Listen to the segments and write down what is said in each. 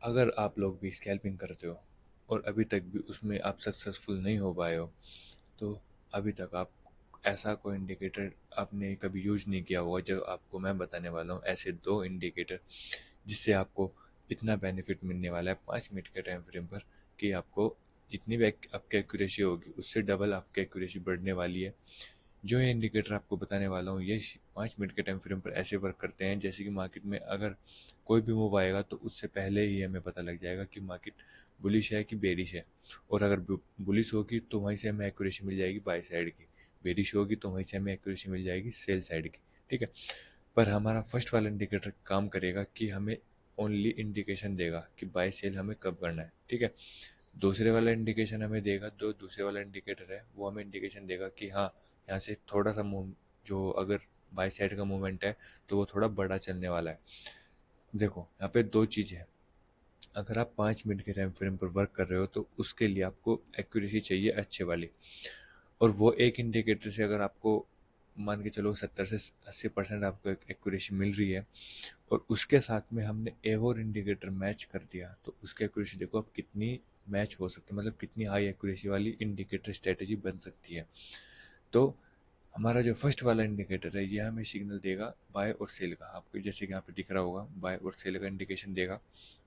अगर आप लोग भी स्कैल्पिंग करते हो और अभी तक भी उसमें आप सक्सेसफुल नहीं हो पाए हो, तो अभी तक आप ऐसा कोई इंडिकेटर आपने कभी यूज नहीं किया होगा। जो आपको मैं बताने वाला हूँ, ऐसे दो इंडिकेटर जिससे आपको इतना बेनिफिट मिलने वाला है 5 मिनट के टाइम फ्रेम पर कि आपको जितनी भी आपकी एक्यूरेसी होगी उससे डबल आपकी एक्यूरेसी बढ़ने वाली है। जो ये इंडिकेटर आपको बताने वाला हूँ, ये 5 मिनट के टाइम फ्रेम पर ऐसे वर्क करते हैं जैसे कि मार्केट में अगर कोई भी मूव आएगा तो उससे पहले ही हमें पता लग जाएगा कि मार्केट बुलिश है कि बेरिश है। और अगर बुलिश होगी तो वहीं से हमें एक्यूरेसी मिल जाएगी बाय साइड की, बेरिश होगी तो वहीं से हमें एक्यूरेसी मिल जाएगी सेल साइड की। ठीक है। पर हमारा फर्स्ट वाला इंडिकेटर काम करेगा कि हमें ओनली इंडिकेशन देगा कि बाय सेल हमें कब करना है। ठीक है। दूसरे वाला इंडिकेशन हमें देगा, जो दूसरे वाला इंडिकेटर है वो हमें इंडिकेशन देगा कि हाँ, यहाँ से थोड़ा सा मूव, जो अगर बाई साइड का मूवमेंट है तो वो थोड़ा बड़ा चलने वाला है। देखो यहाँ पे दो चीज़ें हैं। अगर आप 5 मिनट के टाइम फ्रेम पर वर्क कर रहे हो तो उसके लिए आपको एक्यूरेसी चाहिए अच्छे वाली। और वो एक इंडिकेटर से अगर आपको मान के चलो 70 से 80% आपको एक्यूरेसी मिल रही है और उसके साथ में हमने एक और इंडिकेटर मैच कर दिया, तो उसकी एक्यूरेसी देखो अब कितनी मैच हो सकती है, मतलब कितनी हाई एक्यूरेसी वाली इंडिकेटर स्ट्रेटेजी बन सकती है। तो हमारा जो फर्स्ट वाला इंडिकेटर है ये हमें सिग्नल देगा बाय और सेल का। आपको जैसे कि यहाँ पे दिख रहा होगा बाय और सेल का इंडिकेशन देगा।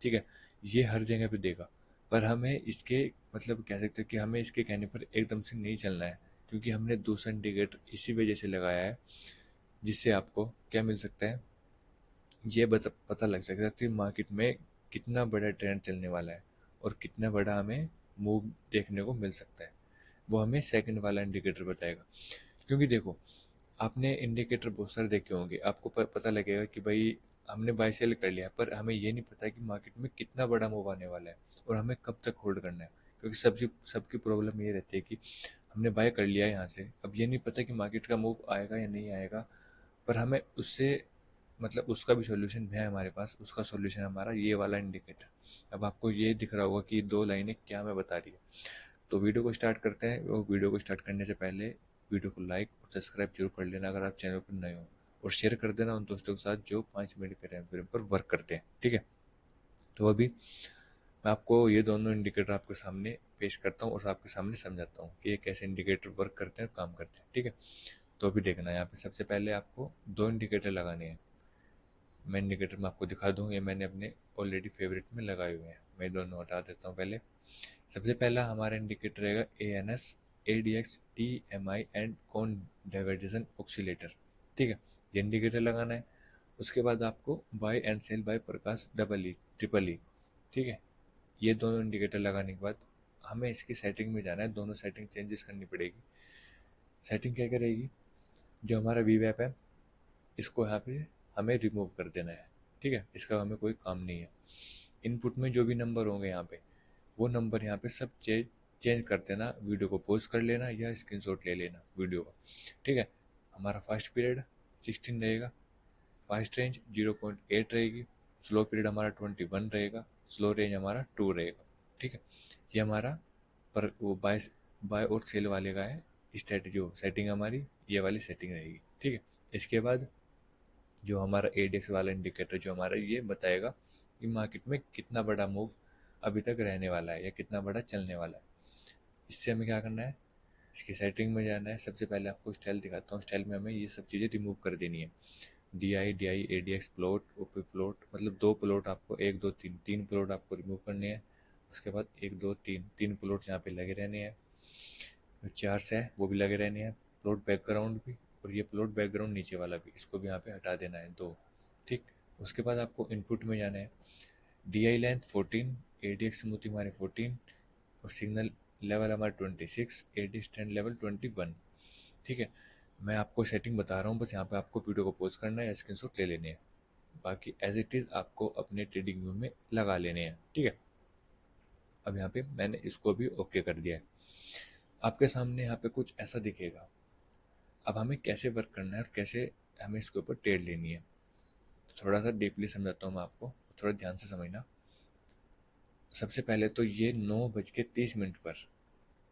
ठीक है। ये हर जगह पे देगा, पर हमें इसके मतलब कह सकते हैं कि हमें इसके कहने पर एकदम से नहीं चलना है, क्योंकि हमने दूसरा इंडिकेटर इसी वजह से लगाया है जिससे आपको क्या मिल सकता है, ये पता लग सकता है कि मार्केट में कितना बड़ा ट्रेंड चलने वाला है और कितना बड़ा हमें मूव देखने को मिल सकता है। वो हमें सेकंड वाला इंडिकेटर बताएगा। क्योंकि देखो, आपने इंडिकेटर बहुत सारे देखे होंगे, आपको पता लगेगा कि भाई हमने बाय सेल कर लिया, पर हमें ये नहीं पता कि मार्केट में कितना बड़ा मूव आने वाला है और हमें कब तक होल्ड करना है। क्योंकि सबकी प्रॉब्लम ये रहती है कि हमने बाय कर लिया है यहाँ से, अब ये नहीं पता कि मार्केट का मूव आएगा या नहीं आएगा। पर हमें उससे मतलब उसका भी सॉल्यूशन है हमारे पास, उसका सॉल्यूशन हमारा ये वाला इंडिकेटर। अब आपको ये दिख रहा होगा कि दो लाइनें क्या मैं बता रही है। तो वीडियो को स्टार्ट करते हैं। और वीडियो को स्टार्ट करने से पहले वीडियो को लाइक और सब्सक्राइब जरूर कर लेना अगर आप चैनल पर नए हो, और शेयर कर देना उन दोस्तों के साथ जो 5 मिनट के टाइम फ्रेम पर वर्क करते हैं। ठीक है। तो अभी मैं आपको ये दोनों इंडिकेटर आपके सामने पेश करता हूँ और आपके सामने समझाता हूँ कि ये कैसे इंडिकेटर वर्क करते हैं, काम करते हैं। ठीक है। तो अभी देखना है, यहाँ पे सबसे पहले आपको दो इंडिकेटर लगाने हैं। मैं इंडिकेटर में आपको दिखा दूँ, ये मैंने अपने ऑलरेडी फेवरेट में लगाए हुए हैं। मैं दोनों हटा देता हूँ पहले। सबसे पहला हमारा इंडिकेटर रहेगा ANS ADX TMI and con divergence oscillator. ठीक है। ये इंडिकेटर लगाना है। उसके बाद आपको buy and sell by Prakash triple E. ठीक है। ये दोनों इंडिकेटर लगाने के बाद हमें इसकी सेटिंग में जाना है, दोनों सेटिंग चेंजेस करनी पड़ेगी। सेटिंग क्या करेगी, जो हमारा वीवैप है इसको यहाँ पे हमें रिमूव कर देना है। ठीक है। इसका हमें कोई काम नहीं है। इनपुट में जो भी नंबर होंगे यहाँ पे, वो नंबर यहाँ पे सब चेंज कर देना। वीडियो को पॉज कर लेना या स्क्रीनशॉट ले लेना वीडियो का। ठीक है। हमारा फास्ट पीरियड 16 रहेगा, फास्ट रेंज 0.8 रहेगी, स्लो पीरियड हमारा 21 रहेगा, स्लो रेंज हमारा 2 रहेगा। ठीक है। ये हमारा पर वो बाय और सेल वाले का है स्ट्रेटजी, सेटिंग हमारी ये वाली सेटिंग रहेगी। ठीक है। इसके बाद जो हमारा ADX वाला इंडिकेटर जो हमारा ये बताएगा कि मार्केट में कितना बड़ा मूव अभी तक रहने वाला है या कितना बड़ा चलने वाला है। इससे हमें क्या करना है, इसकी सेटिंग में जाना है। सबसे पहले आपको स्टाइल दिखाता हूँ, स्टाइल में हमें ये सब चीज़ें रिमूव कर देनी है। DI ADX plot OP plot, मतलब दो प्लॉट आपको, एक दो तीन, तीन प्लॉट आपको रिमूव करने हैं। उसके बाद एक दो तीन, तीन प्लॉट यहाँ पे लगे रहने हैं। जो चार्स है वो भी लगे रहने हैं, प्लॉट बैकग्राउंड भी, और ये प्लॉट बैकग्राउंड नीचे वाला भी, इसको भी यहाँ पे हटा देना है दो। ठीक। उसके बाद आपको इनपुट में जाना है। DI लेंथ 14, ADX स्मूथिंग हमारे 14 और सिग्नल लेवल हमारा 26, AD स्टैंड लेवल 21। ठीक है। मैं आपको सेटिंग बता रहा हूँ, बस यहाँ पे आपको वीडियो को पॉज करना है या स्क्रीनशॉट ले लेने हैं। बाकी एज इट इज़ आपको अपने ट्रेडिंग व्यू में लगा लेने हैं। ठीक है। अब यहाँ पे मैंने इसको भी ओके कर दिया है। आपके सामने यहाँ पे कुछ ऐसा दिखेगा। अब हमें कैसे वर्क करना है और कैसे हमें इसके ऊपर ट्रेड लेनी है, तो थोड़ा सा डीपली समझाता हूँ मैं आपको, थोड़ा ध्यान से समझना। सबसे पहले तो ये 9:30 पर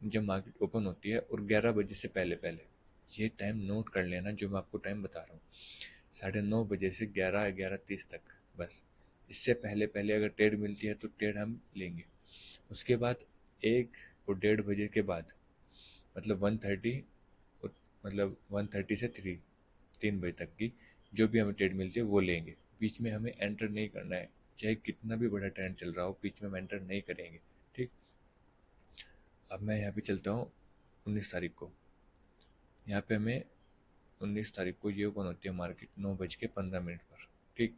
जब मार्केट ओपन होती है और 11 बजे से पहले पहले ये टाइम नोट कर लेना, जो मैं आपको टाइम बता रहा हूँ। 9:30 से 11 11:30 तक, बस इससे पहले पहले अगर ट्रेड मिलती है तो ट्रेड हम लेंगे। उसके बाद 1 और 1:30 बजे के बाद, मतलब 1:30, मतलब 1:30 से 3 बजे तक की जो भी हमें ट्रेड मिलती है वो लेंगे। बीच में हमें एंटर नहीं करना है, चाहे कितना भी बड़ा ट्रेंड चल रहा हो, बीच में हम एंटर नहीं करेंगे। ठीक। अब मैं यहाँ पे चलता हूँ 19 तारीख को। यहाँ पे हमें 19 तारीख को ये ओपन होती है मार्केट 9:15 पर। ठीक।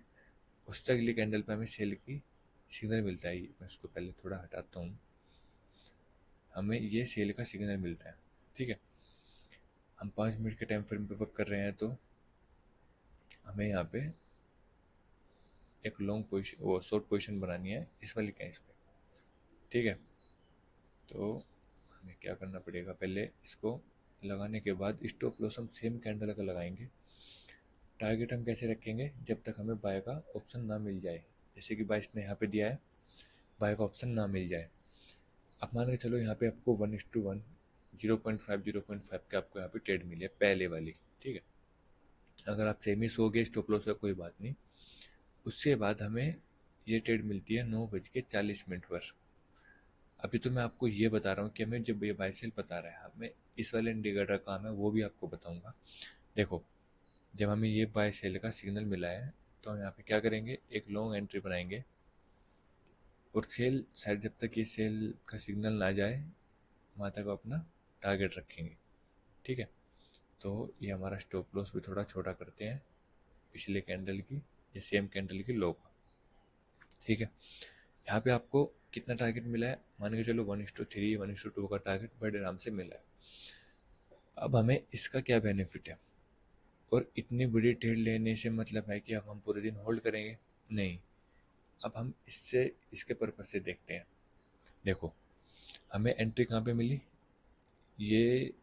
उस तक लिए कैंडल पे हमें सेल की सिग्नल मिलता है। मैं उसको पहले थोड़ा हटाता हूँ। हमें ये सेल का सिग्नल मिलता है। ठीक है। हम 5 मिनट के टाइम फ्रेम पे वर्क कर रहे हैं तो हमें यहाँ पे एक लॉन्ग पोजिशन, वो शॉर्ट पोजिशन बनानी है इस वाली कैंस पे। ठीक है। तो हमें क्या करना पड़ेगा, पहले इसको लगाने के बाद स्टॉप लॉस हम सेम कैंडल का लगाएंगे। टारगेट हम कैसे रखेंगे, जब तक हमें बाय का ऑप्शन ना मिल जाए। जैसे कि बाइस ने यहाँ पे दिया है, बाय का ऑप्शन ना मिल जाए। अब मान के चलो यहाँ पे आपको 1:1, 0.5 के आपको यहाँ पे ट्रेड मिली है पहले वाली। ठीक है। अगर आप सेमी सो गए स्टॉप लॉस का कोई बात नहीं। उसके बाद हमें ये ट्रेड मिलती है 9:40 पर। अभी तो मैं आपको ये बता रहा हूँ कि हमें जब ये बाय सेल बता रहा है, हमें इस वाले इंडिकेटर का काम है वो भी आपको बताऊंगा। देखो, जब हमें ये बाय सेल का सिग्नल मिला है तो हम यहाँ पे क्या करेंगे, एक लॉन्ग एंट्री बनाएंगे और सेल साइड जब तक ये सेल का सिग्नल ना जाए वहाँ तक अपना टारगेट रखेंगे। ठीक है। तो ये हमारा स्टॉप लॉस भी थोड़ा छोटा करते हैं पिछले कैंडल की या सेम कैंडल की लो का। ठीक है। यहाँ पे आपको कितना टारगेट मिला है, मान के चलो 1:3, 1:2 का टारगेट बड़े आराम से मिला है। अब हमें इसका क्या बेनिफिट है, और इतनी बड़ी ट्रेड लेने से मतलब है कि अब हम पूरे दिन होल्ड करेंगे? नहीं। अब हम इससे इसके पर्पज से देखते हैं। देखो, हमें एंट्री कहाँ पे मिली, ये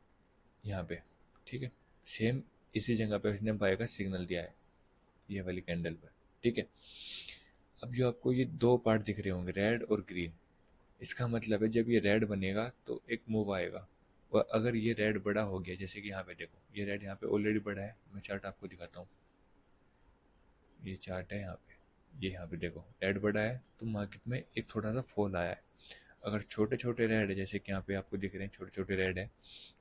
यहाँ पे। ठीक है। सेम इसी जगह पे इसने बाय का सिग्नल दिया है, ये वाली कैंडल पर। ठीक है। अब जो आपको ये दो पार्ट दिख रहे होंगे, रेड और ग्रीन, इसका मतलब है जब ये रेड बनेगा तो एक मूव आएगा। और अगर ये रेड बड़ा हो गया, जैसे कि यहाँ पे देखो, ये रेड यहाँ पे ऑलरेडी बड़ा है। मैं चार्ट आपको दिखाता हूँ, ये चार्ट है यहाँ पे। ये यहाँ पे देखो रेड बड़ा है तो मार्केट में एक थोड़ा सा फॉल आया है। अगर छोटे छोटे रेड है, जैसे कि यहाँ पे आपको दिख रहे हैं छोटे छोटे रेड है,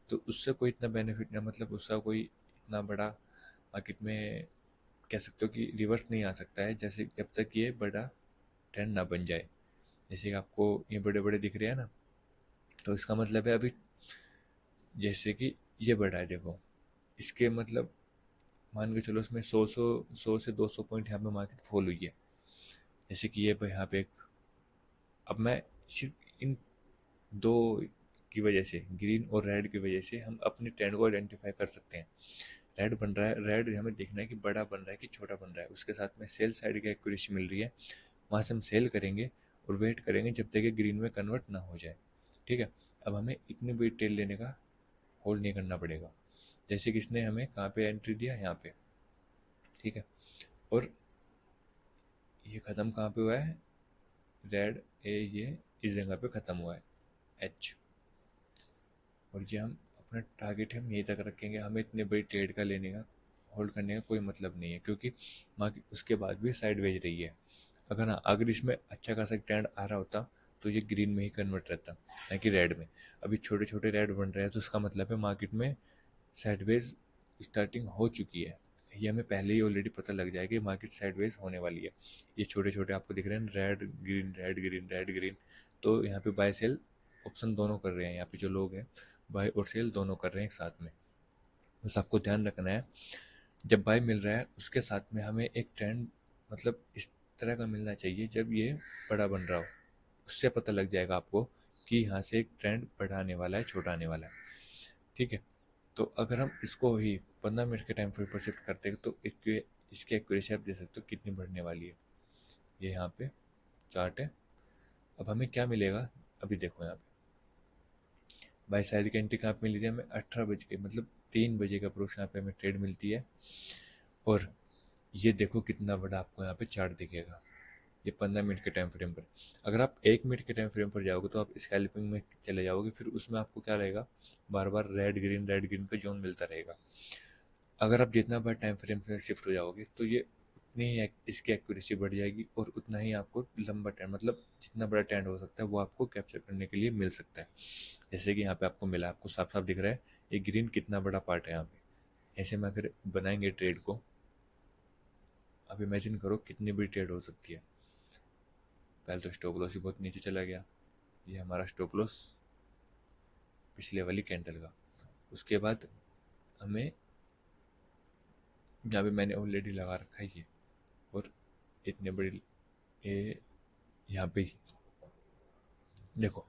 तो उससे कोई इतना बेनिफिट नहीं, मतलब उसका कोई इतना बड़ा मार्केट में कह सकते हो कि रिवर्स नहीं आ सकता है, जैसे जब तक ये बड़ा ट्रेंड ना बन जाए। जैसे कि आपको ये बड़े बड़े दिख रहे हैं ना, तो इसका मतलब है अभी जैसे कि ये बड़ा है, देखो इसके मतलब मान के चलो इसमें 100 से 200 पॉइंट यहाँ पे मार्केट फॉल हुई है। जैसे कि ये यहाँ पे एक, अब मैं सिर्फ इन दो की वजह से, ग्रीन और रेड की वजह से हम अपने ट्रेंड को आइडेंटिफाई कर सकते हैं। रेड बन रहा है, रेड हमें देखना है कि बड़ा बन रहा है कि छोटा बन रहा है। उसके साथ में सेल साइड की एक्यूरेसी मिल रही है, वहाँ से हम सेल करेंगे और वेट करेंगे जब तक ये ग्रीन में कन्वर्ट ना हो जाए। ठीक है। अब हमें इतनी बड़ी टेल लेने का होल्ड नहीं करना पड़ेगा। जैसे कि इसने हमें कहाँ पे एंट्री दिया, यहाँ पे। ठीक है। और ये ख़त्म कहाँ पे हुआ है, रेड ए, ये इस जगह पे ख़त्म हुआ है, एच। और ये हम अपना टारगेट हम यहीं तक रखेंगे। हमें इतने बड़ी ट्रेड का लेने का, होल्ड करने का कोई मतलब नहीं है, क्योंकि मार्केट उसके बाद भी साइड वेज रही है। अगर हाँ, अगर इसमें अच्छा खासा ट्रेंड आ रहा होता तो ये ग्रीन में ही कन्वर्ट रहता, ना कि रेड में। अभी छोटे छोटे रेड बन रहे हैं तो इसका मतलब है मार्केट में साइडवेज स्टार्टिंग हो चुकी है। ये हमें पहले ही ऑलरेडी पता लग जाएगा कि मार्केट साइडवेज होने वाली है। ये छोटे छोटे आपको दिख रहे हैं red green red green red green, तो यहाँ पे बाय सेल ऑप्शन दोनों कर रहे हैं। यहाँ पे जो लोग हैं बाय और सेल दोनों कर रहे हैं एक साथ में। बस आपको ध्यान रखना है, जब बाय मिल रहा है उसके साथ में हमें एक ट्रेंड, मतलब इस तरह का मिलना चाहिए जब ये बड़ा बन रहा हो। उससे पता लग जाएगा आपको कि यहाँ से एक ट्रेंड बढ़ाने वाला है, छोटा आने वाला है। ठीक है। तो अगर हम इसको ही 15 मिनट के टाइम फ्रेम पर शिफ्ट करते हैं तो इसकी एक्यूरेसी आप देख सकते हो कितनी बढ़ने वाली है। ये यहाँ पे चार्ट है। अब हमें क्या मिलेगा, अभी देखो यहाँ पे बाई साइड की एंट्री कहाँ पे मिली थी हमें, 18 बज के, मतलब 3 बजे का अप्रोच यहाँ पे हमें ट्रेड मिलती है। और ये देखो कितना बड़ा आपको यहाँ पे चार्ट दिखेगा, ये 15 मिनट के टाइम फ्रेम पर। अगर आप 1 मिनट के टाइम फ्रेम पर जाओगे तो आप स्कैल्पिंग में चले जाओगे, फिर उसमें आपको क्या रहेगा, बार बार रेड ग्रीन का जोन मिलता रहेगा। अगर आप जितना बार टाइम फ्रेम से शिफ्ट हो जाओगे तो ये उतनी ही इसकी एक्यूरेसी बढ़ जाएगी और उतना ही आपको लंबा टाइम, मतलब जितना बड़ा टेंट हो सकता है वो आपको कैप्चर करने के लिए मिल सकता है। जैसे कि यहाँ पे आपको मिला, आपको साफ साफ दिख रहा है ये ग्रीन कितना बड़ा पार्ट है यहाँ पे। ऐसे में अगर बनाएंगे ट्रेड को, आप इमेजिन करो कितनी बड़ी ट्रेड हो सकती है। पहले तो स्टॉप लॉस ही बहुत नीचे चला गया, ये हमारा स्टॉप लॉस पिछले वाली कैंडल का। उसके बाद हमें यहाँ पे मैंने ऑलरेडी लगा रखा है ये, और इतने बड़ी ये यहाँ पे देखो,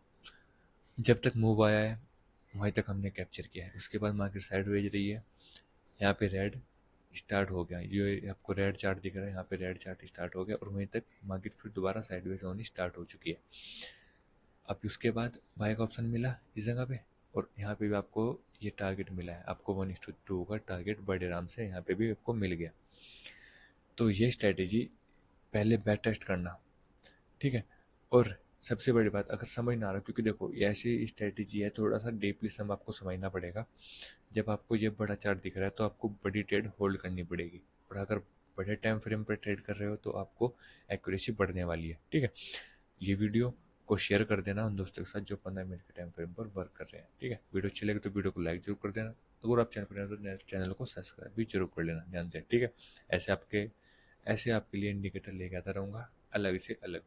जब तक मूव आया है वहीं तक हमने कैप्चर किया है। उसके बाद मार्केट साइडवेज रही है, यहाँ पे रेड स्टार्ट हो गया, ये आपको रेड चार्ट दिख रहा है, यहाँ पे रेड चार्ट स्टार्ट हो गया और वहीं तक मार्केट फिर दोबारा साइडवेज होनी स्टार्ट हो चुकी है। अब उसके बाद बाय का ऑप्शन मिला इस जगह पे, और यहाँ पे भी आपको ये टारगेट मिला है, आपको 1:2 का टारगेट बड़े आराम से यहाँ पे भी आपको मिल गया। तो ये स्ट्रेटेजी पहले बैक टेस्ट करना, ठीक है। और सबसे बड़ी बात, अगर समझ ना आ रहा, क्योंकि देखो ये ऐसी स्ट्रेटेजी है, थोड़ा सा डीपली सम आपको समझना पड़ेगा। जब आपको ये बड़ा चार्ट दिख रहा है तो आपको बड़ी ट्रेड होल्ड करनी पड़ेगी, और अगर बड़े टाइम फ्रेम पर ट्रेड कर रहे हो तो आपको एक्यूरेसी बढ़ने वाली है, ठीक है। ये वीडियो को शेयर कर देना उन दोस्तों के साथ जो 15 मिनट के टाइम फ्रेम पर वर्क कर रहे हैं, ठीक है। वीडियो अच्छी लगे तो वीडियो को लाइक जरूर कर देना, तो अगर आप चैनल पर नए हो तो चैनल को सब्सक्राइब भी जरूर कर लेना ध्यान से, ठीक है। ऐसे आपके लिए इंडिकेटर लेके आता रहूँगा अलग से अलग।